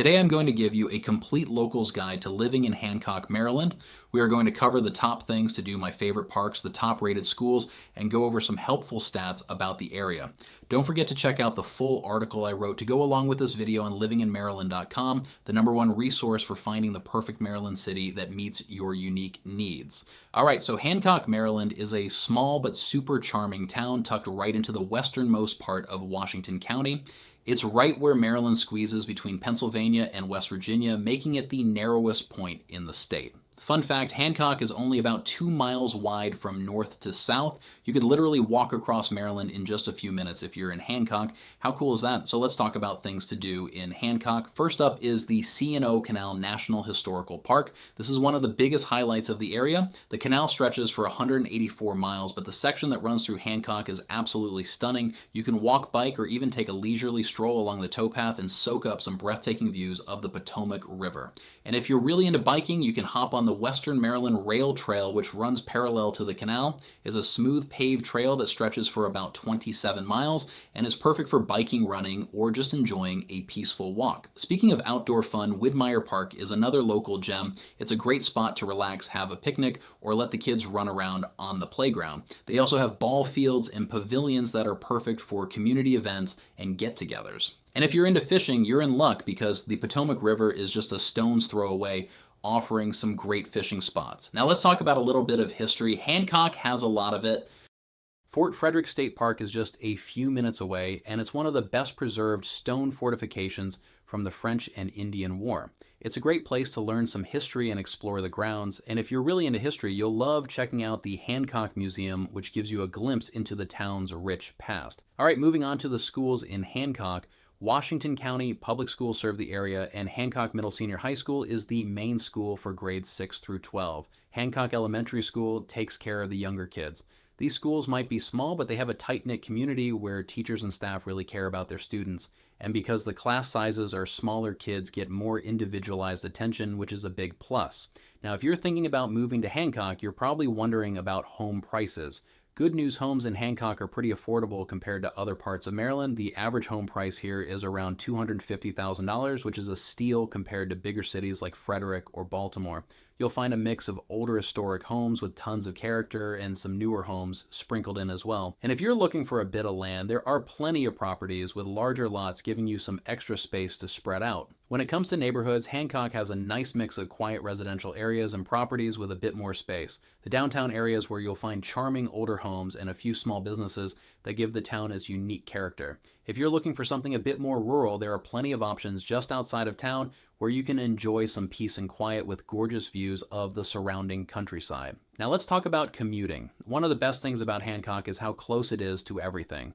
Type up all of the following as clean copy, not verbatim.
Today I'm going to give you a complete locals guide to living in Hancock, Maryland. We are going to cover the top things to do, my favorite parks, the top rated schools, and go over some helpful stats about the area. Don't forget to check out the full article I wrote to go along with this video on livinginmaryland.com, the #1 resource for finding the perfect Maryland city that meets your unique needs. Alright, so Hancock, Maryland is a small but super charming town tucked right into the westernmost part of Washington County. It's right where Maryland squeezes between Pennsylvania and West Virginia, making it the narrowest point in the state. Fun fact, Hancock is only about 2 miles wide from north to south. You could literally walk across Maryland in just a few minutes if you're in Hancock. How cool is that? So let's talk about things to do in Hancock. First up is the C&O Canal National Historical Park. This is one of the biggest highlights of the area. The canal stretches for 184 miles, but the section that runs through Hancock is absolutely stunning. You can walk, bike, or even take a leisurely stroll along the towpath and soak up some breathtaking views of the Potomac River. And if you're really into biking, you can hop on the Western Maryland Rail Trail, which runs parallel to the canal. Is a smooth paved trail that stretches for about 27 miles and is perfect for biking, running, or just enjoying a peaceful walk. Speaking of outdoor fun, Widmeyer Park is another local gem. It's a great spot to relax, have a picnic, or let the kids run around on the playground. They also have ball fields and pavilions that are perfect for community events and get-togethers. And if you're into fishing, you're in luck because the Potomac River is just a stone's throw away, offering some great fishing spots. Now let's talk about a little bit of history. Hancock has a lot of it. Fort Frederick State Park is just a few minutes away, and it's one of the best preserved stone fortifications from the French and Indian War. It's a great place to learn some history and explore the grounds, and if you're really into history, you'll love checking out the Hancock Museum, which gives you a glimpse into the town's rich past. All right, moving on to the schools in Hancock. Washington County Public Schools serve the area, and Hancock Middle Senior High School is the main school for grades 6 through 12. Hancock Elementary School takes care of the younger kids. These schools might be small, but they have a tight-knit community where teachers and staff really care about their students. And because the class sizes are smaller, kids get more individualized attention, which is a big plus. Now, if you're thinking about moving to Hancock, you're probably wondering about home prices. Good news, homes in Hancock are pretty affordable compared to other parts of Maryland. The average home price here is around $250,000, which is a steal compared to bigger cities like Frederick or Baltimore. You'll find a mix of older historic homes with tons of character and some newer homes sprinkled in as well. And if you're looking for a bit of land, there are plenty of properties with larger lots giving you some extra space to spread out. When it comes to neighborhoods, Hancock has a nice mix of quiet residential areas and properties with a bit more space. The downtown areas where you'll find charming older homes and a few small businesses that give the town its unique character. If you're looking for something a bit more rural, there are plenty of options just outside of town where you can enjoy some peace and quiet with gorgeous views of the surrounding countryside. Now let's talk about commuting. One of the best things about Hancock is how close it is to everything.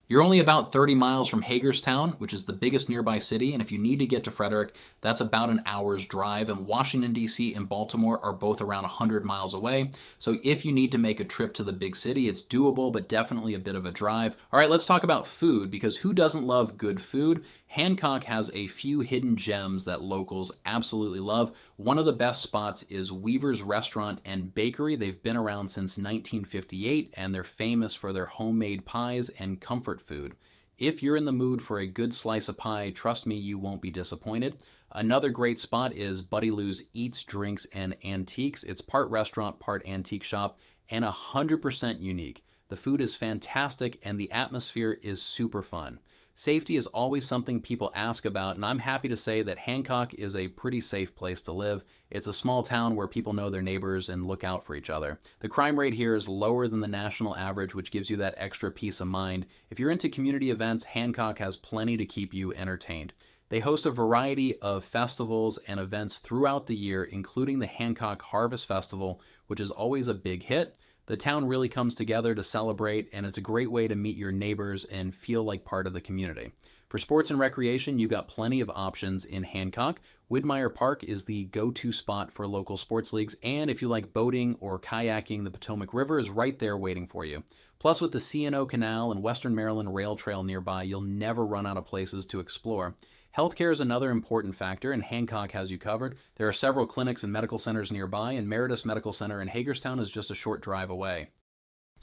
You're only about 30 miles from Hagerstown, which is the biggest nearby city, and if you need to get to Frederick, that's about an hour's drive, and Washington, D.C. and Baltimore are both around 100 miles away. So if you need to make a trip to the big city, it's doable, but definitely a bit of a drive. All right, let's talk about food, because who doesn't love good food? Hancock has a few hidden gems that locals absolutely love. One of the best spots is Weaver's Restaurant and Bakery. They've been around since 1958, and they're famous for their homemade pies and comfort food. If you're in the mood for a good slice of pie, trust me, you won't be disappointed. Another great spot is Buddy Lou's Eats, Drinks, and Antiques. It's part restaurant, part antique shop, and 100% unique. The food is fantastic, and the atmosphere is super fun. Safety is always something people ask about, and I'm happy to say that Hancock is a pretty safe place to live. It's a small town where people know their neighbors and look out for each other. The crime rate here is lower than the national average, which gives you that extra peace of mind. If you're into community events, Hancock has plenty to keep you entertained. They host a variety of festivals and events throughout the year, including the Hancock Harvest Festival, which is always a big hit. The town really comes together to celebrate, and it's a great way to meet your neighbors and feel like part of the community. For sports and recreation, you've got plenty of options in Hancock. Widmeyer Park is the go-to spot for local sports leagues, and if you like boating or kayaking, the Potomac River is right there waiting for you. Plus, with the C&O Canal and Western Maryland Rail Trail nearby, you'll never run out of places to explore. Healthcare is another important factor, and Hancock has you covered. There are several clinics and medical centers nearby, and Meritus Medical Center in Hagerstown is just a short drive away.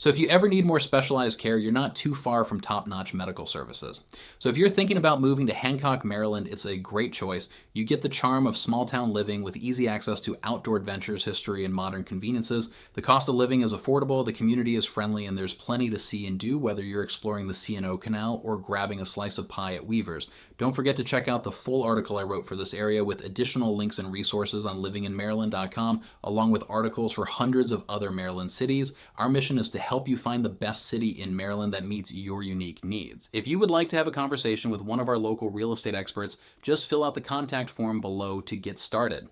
So if you ever need more specialized care, you're not too far from top-notch medical services. So if you're thinking about moving to Hancock, Maryland, it's a great choice. You get the charm of small-town living with easy access to outdoor adventures, history, and modern conveniences. The cost of living is affordable, the community is friendly, and there's plenty to see and do, whether you're exploring the C&O Canal or grabbing a slice of pie at Weaver's. Don't forget to check out the full article I wrote for this area with additional links and resources on livinginmaryland.com, along with articles for hundreds of other Maryland cities. Our mission is to help you find the best city in Maryland that meets your unique needs. If you would like to have a conversation with one of our local real estate experts, just fill out the contact form below to get started.